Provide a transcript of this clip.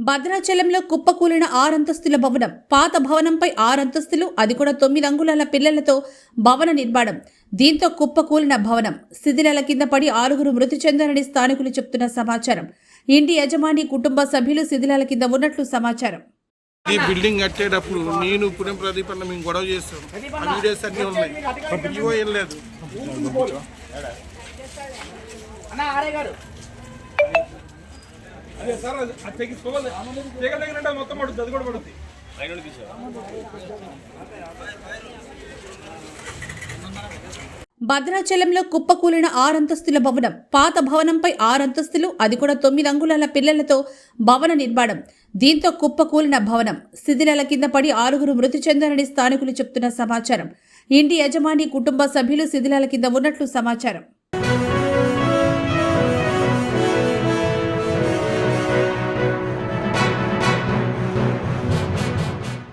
భద్రాచలంలో కుప్పకూలిన 6 అంతస్తుల భవనం. పాత భవనంపై 6 అంతస్తులు, అది కూడా 9 అంగుళాల పిల్లలతో భవన నిర్మాణం. దీంతో కుప్పకూలిన భవనం. శిథిలాల కింద పడి 6గురు మృతి చెందారని స్థానికులు చెప్తున్న సమాచారం. ఇంటి యజమాని కుటుంబ సభ్యులు శిథిలాల కింద ఉన్నట్లు సమాచారం. ఈ బిల్డింగ్ కట్టేటప్పుడు నేను పుణ్యం ప్రదీప్ అన్న మేము గొడవ చేస్తాం. ఆ వీడియోస్ అన్నీ ఉన్నాయి. ఇవో ఏం లేదు. అదే సార్ అది తెగిపోవాలి తెగలేనంటే మొత్తం పడుతుంది, అది కూడా పడుతుంది. భద్రాచలంలో కుప్పకూలిన 6 అంతస్తుల భవనం. పాత భవనంపై 6 అంతస్తులు, అది కూడా 9 అంగుళాల పిల్లలతో భవన నిర్మాణం. దీంతో కుప్పకూలిన భవనం. శిథిలాల కింద పడి 6గురు మృతి చెందారని స్థానికులు చెప్తున్న సమాచారం. ఇంటి యజమాని కుటుంబ సభ్యులు శిథిలాల కింద ఉన్నట్లు సమాచారం.